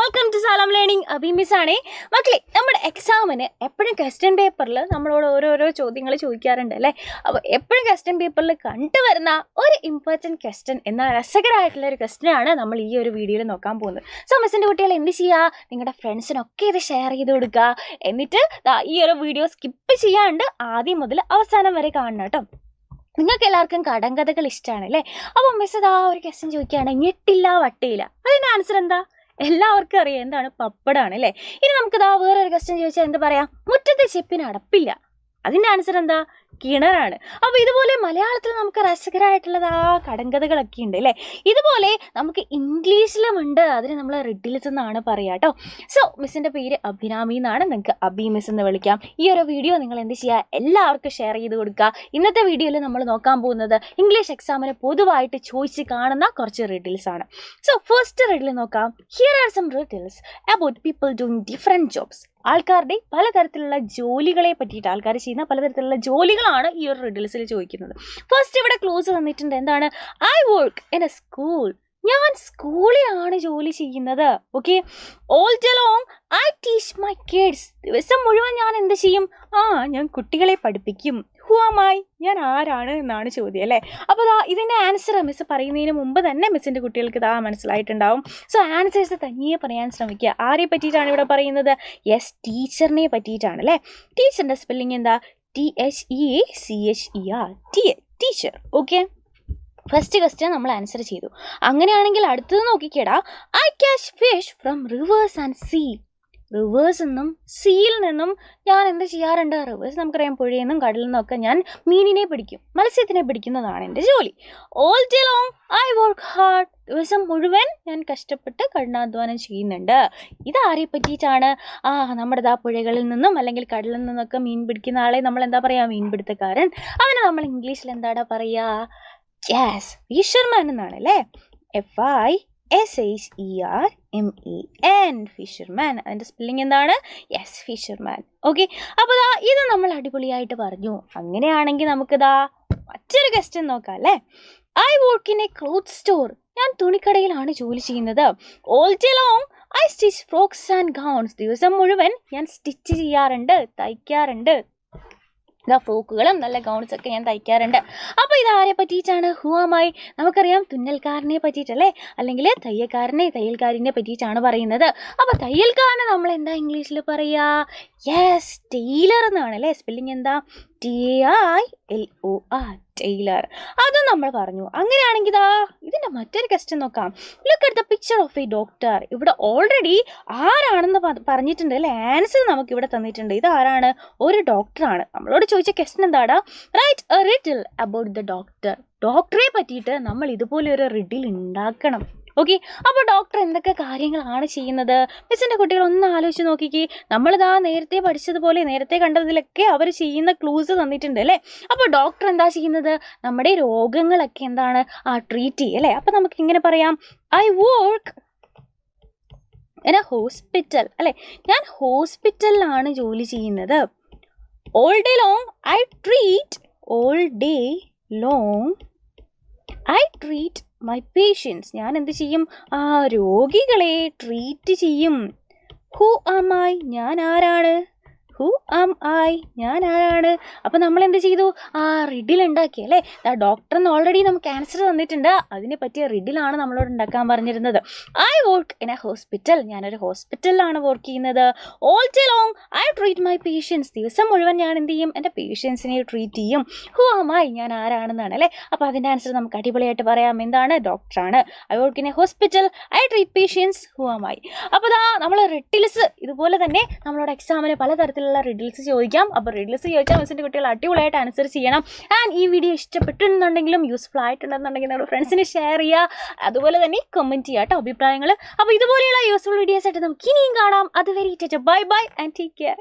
Welcome to Salam learning. Abi miss ആണേ. മക്കളെ, നമ്മുടെ എക്സാമിന് എപ്പോഴും ക്വസ്റ്റ്യൻ പേപ്പറിൽ നമ്മളോട് ഓരോരോ ചോദ്യങ്ങൾ ചോദിക്കാറുണ്ട് അല്ലേ. അപ്പോൾ എപ്പോഴും ക്വസ്റ്റ്യൻ പേപ്പറിൽ കണ്ടുവരുന്ന ഒരു ഇമ്പോർട്ടൻറ്റ് ക്വസ്റ്റ്യൻ എന്ന രസകരമായിട്ടുള്ള ഒരു ക്വസ്റ്റ്യനാണ് നമ്മൾ ഈ ഒരു വീഡിയോയിൽ നോക്കാൻ പോകുന്നത്. സോ മിസ്സിൻ്റെ കുട്ടികൾ എന്ത് ചെയ്യുക, നിങ്ങളുടെ ഫ്രണ്ട്സിനൊക്കെ ഇത് ഷെയർ ചെയ്ത് കൊടുക്കുക. എന്നിട്ട് ഈ ഒരു വീഡിയോ സ്കിപ്പ് ചെയ്യാണ്ട് ആദ്യം മുതൽ അവസാനം വരെ കാണണം കേട്ടോ. നിങ്ങൾക്ക് എല്ലാവർക്കും കടങ്കഥകൾ ഇഷ്ടമാണ് അല്ലേ. അപ്പോൾ മിസ് ഒരു ക്വസ്റ്റ്യൻ ചോദിക്കുകയാണ്, ഞെട്ടില്ല വട്ടിയില്ല. അതിൻ്റെ ആൻസർ എന്താ? എല്ലാവർക്കും അറിയാം, എന്താണ്? പപ്പടാണ് അല്ലേ. ഇനി നമുക്ക് വേറൊരു ക്വസ്റ്റ്യൻ ചോദിച്ചാൽ എന്ത് പറയാം? മുറ്റത്തെ ചെപ്പിന് അടപ്പില്ല. അതിൻ്റെ ആൻസർ എന്താ? കിണറാണ്. അപ്പോൾ ഇതുപോലെ മലയാളത്തിൽ നമുക്ക് രസകരമായിട്ടുള്ളത് കടങ്കഥകളൊക്കെ ഉണ്ട് അല്ലേ. ഇതുപോലെ നമുക്ക് ഇംഗ്ലീഷിലും ഉണ്ട്. അതിന് നമ്മൾ റിഡിൽസ് എന്നാണ് പറയുക കേട്ടോ. സോ മിസ്സിൻ്റെ പേര് അഭിരാമി എന്നാണ്. നിങ്ങൾക്ക് അബി മിസ് എന്ന് വിളിക്കാം. ഈ ഒരു വീഡിയോ നിങ്ങൾ എന്ത് ചെയ്യുക, എല്ലാവർക്കും ഷെയർ ചെയ്ത് കൊടുക്കുക. ഇന്നത്തെ വീഡിയോയിൽ നമ്മൾ നോക്കാൻ പോകുന്നത് ഇംഗ്ലീഷ് എക്സാമിന് പൊതുവായിട്ട് ചോദിച്ച് കാണുന്ന കുറച്ച് റിഡിൽസ് ആണ്. സോ ഫസ്റ്റ് റിഡിൽ നോക്കാം. Here are some riddles about people doing different jobs. ആൾക്കാരുടെ പലതരത്തിലുള്ള ജോലികളെ പറ്റിയിട്ട്, ആൾക്കാർ ചെയ്യുന്ന പലതരത്തിലുള്ള ജോലികളാണ് ഈ ഒരു റിഡിൽസിൽ ചോദിക്കുന്നത്. ഫസ്റ്റ് ഇവിടെ ക്ലോസ് തന്നിട്ടുണ്ട്. എന്താണ്? I work in a school. ഞാൻ സ്കൂളിലാണ് ജോലി ചെയ്യുന്നത്. Okay. All day long I teach my kids. ദിവസം മുഴുവൻ ഞാൻ എന്ത് ചെയ്യും? ഞാൻ കുട്ടികളെ പഠിപ്പിക്കും. Who am I? ഞാൻ ആരാണ് എന്നാണ് ചോദ്യം അല്ലേ. അപ്പോൾ ഇതിൻ്റെ ആൻസർ മിസ് പറയുന്നതിന് മുമ്പ് തന്നെ മിസ്സിൻ്റെ കുട്ടികൾക്ക് മനസ്സിലായിട്ടുണ്ടാവും. സോ ആൻസേഴ്സ് തനിയെ പറയാൻ ശ്രമിക്കുക. ആരെ പറ്റിയിട്ടാണ് ഇവിടെ പറയുന്നത്? യെസ്, ടീച്ചറിനെ പറ്റിയിട്ടാണ് അല്ലേ. ടീച്ചറിൻ്റെ സ്പെല്ലിംഗ് എന്താ? THEACHER, teacher. Okay. First question നമ്മൾ ആൻസർ ചെയ്തു. അങ്ങനെയാണെങ്കിൽ അടുത്തത് നോക്കിക്കേടാ. I catch fish from rivers and sea. Rivers നിന്നും സീയിൽ നിന്നും ഞാൻ എന്ത് ചെയ്യാറുണ്ട്? റിവേഴ്സ് നമുക്കറിയാം, പുഴയിൽ നിന്നും കടലിൽ നിന്നൊക്കെ ഞാൻ മീനിനെ പിടിക്കും, മത്സ്യത്തിനെ പിടിക്കുന്നതാണ് എൻ്റെ ജോലി. All day long I work hard. ദിവസം മുഴുവൻ ഞാൻ കഷ്ടപ്പെട്ട് കഠിനാധ്വാനം ചെയ്യുന്നുണ്ട്. ഇതാരെ പറ്റിയിട്ടാണ്? നമ്മുടെ പുഴകളിൽ നിന്നും അല്ലെങ്കിൽ കടലിൽ നിന്നൊക്കെ മീൻ പിടിക്കുന്ന ആളെ നമ്മൾ എന്താ പറയുക? മീൻപിടുത്തക്കാരൻ. അവനെ നമ്മൾ ഇംഗ്ലീഷിൽ എന്താടാ പറയുക? യെസ്, ഫിഷർമാൻ എന്നാണ് അല്ലേ. FISHERMAN, fisherman. അതിൻ്റെ സ്പെല്ലിംഗ് എന്താണ്? Yes, fisherman. ഓക്കെ. അപ്പോൾ ഇത് നമ്മൾ അടിപൊളിയായിട്ട് പറഞ്ഞു. അങ്ങനെയാണെങ്കിൽ നമുക്ക് മറ്റൊരു ക്വസ്റ്റ്യൻ നോക്കാം അല്ലേ. I work in A cloth store. ഞാൻ തുണിക്കടയിലാണ് ജോലി ചെയ്യുന്നത്. All day long I stitch frocks and gowns. ദിവസം മുഴുവൻ ഞാൻ സ്റ്റിച്ച് ചെയ്യാറുണ്ട്, തയ്ക്കാറുണ്ട്. ഫ്രോക്കുകളും നല്ല ഗൗൺസൊക്കെ ഞാൻ തയ്ക്കാറുണ്ട്. അപ്പോൾ ഇതാരെ പറ്റിയിട്ടാണ്? Who am I? നമുക്കറിയാം, തുന്നൽക്കാരനെ പറ്റിയിട്ടല്ലേ, അല്ലെങ്കിൽ തയ്യൽക്കാരനെ പറ്റിയിട്ടാണ് പറയുന്നത്. അപ്പോൾ തയ്യൽക്കാരനെ നമ്മൾ എന്താ ഇംഗ്ലീഷിൽ പറയുക? യെസ്, ടൈലർ എന്നാണ് അല്ലേ. സ്പെല്ലിംഗ് എന്താ? TAILOR, tailor. അതും നമ്മൾ പറഞ്ഞു. അങ്ങനെയാണെങ്കിൽ ഇതിൻ്റെ മറ്റൊരു ക്വസ്റ്റ്യൻ നോക്കാം. Look at the picture of a doctor. ഇവിടെ ഓൾറെഡി ആരാണെന്ന് പറഞ്ഞിട്ടുണ്ട് അല്ലേ. ആൻസർ നമുക്ക് ഇവിടെ തന്നിട്ടുണ്ട്. ഇത് ആരാണ്? ഒരു ഡോക്ടറാണ്. നമ്മളോട് ചോദിച്ച ക്വസ്റ്റ്യൻ എന്താടാ? Write a riddle about the doctor. ഡോക്ടറെ പറ്റിയിട്ട് നമ്മൾ ഇതുപോലെ ഒരു റിഡിൽ ഉണ്ടാക്കണം. ഓക്കെ. അപ്പോൾ ഡോക്ടർ എന്തൊക്കെ കാര്യങ്ങളാണ് ചെയ്യുന്നത്? മിസ്സിൻ്റെ കുട്ടികൾ ഒന്ന് ആലോചിച്ച് നോക്കിക്കേ. നമ്മളിതാ നേരത്തെ പഠിച്ചതുപോലെ, നേരത്തെ കണ്ടതിലൊക്കെ അവർ ചെയ്യുന്ന ക്ലൂസ് തന്നിട്ടുണ്ട് അല്ലേ. അപ്പോൾ ഡോക്ടർ എന്താ ചെയ്യുന്നത്? നമ്മുടെ രോഗങ്ങളൊക്കെ എന്താണ് ട്രീറ്റ് ചെയ്യുക അല്ലേ. അപ്പോൾ നമുക്ക് ഇങ്ങനെ പറയാം, I work in a hospital അല്ലേ. ഞാൻ ഹോസ്പിറ്റലിലാണ് ജോലി ചെയ്യുന്നത്. All day long I treat. All day long I treat my patients. ഞാൻ എന്ത് ചെയ്യും? രോഗികളെ ട്രീറ്റ് ചെയ്യും. Who am I? ഞാൻ ആരാണ്? Who am I? ഞാൻ ആരാണ്? അപ്പോൾ നമ്മൾ എന്ത് ചെയ്തു? റിഡിൽ ഉണ്ടാക്കി അല്ലേ. ഡോക്ടറിന് ഓൾറെഡി നമുക്ക് ആൻസർ തന്നിട്ടുണ്ട്. അതിനെ പറ്റിയ റിഡിലാണ് നമ്മളോട് ഉണ്ടാക്കാൻ പറഞ്ഞിരുന്നത്. I work in a hospital. ഞാനൊരു ഹോസ്പിറ്റലിലാണ് വർക്ക് ചെയ്യുന്നത്. All day long I treat my patients. ദിവസം മുഴുവൻ ഞാൻ എന്ത് ചെയ്യും? എൻ്റെ പേഷ്യൻസിനെ ട്രീറ്റ് ചെയ്യും. Who am I? ഞാൻ ആരാണെന്നാണ് അല്ലേ. അപ്പോൾ അതിൻ്റെ ആൻസർ നമുക്ക് അടിപൊളിയായിട്ട് പറയാം. എന്താണ്? ഡോക്ടറാണ്. I work in a hospital. I treat patients. Who am I? അപ്പോൾ നമ്മൾ റിഡിൽസ് ഇതുപോലെ തന്നെ നമ്മളോട് എക്സാമിന് പലതരത്തിലുള്ള റിഡിൽസ് ചോദിക്കാം. അപ്പോൾ റിഡിൽസ് ചോദിച്ചാൽ മിസ്സിൻ്റെ കുട്ടികൾ അടിപൊളിയായിട്ട് ആൻസർ ചെയ്യണം. ആൻഡ് ഈ വീഡിയോ ഇഷ്ടപ്പെട്ടിട്ടുണ്ടെങ്കിലും യൂസ്ഫുൾ ആയിട്ടുണ്ടെന്നുണ്ടെങ്കിൽ നമ്മുടെ ഫ്രണ്ട്സിന് ഷെയർ ചെയ്യുക. അതുപോലെ തന്നെ കമൻറ്റ് ചെയ്യുക കേട്ടോ അഭിപ്രായങ്ങൾ. അപ്പോൾ ഇതുപോലെയുള്ള യൂസ്ഫുൾ വീഡിയോസ് ആയിട്ട് നമുക്ക് ഇനിയും കാണാം. അതുവരെ bye bye and take care.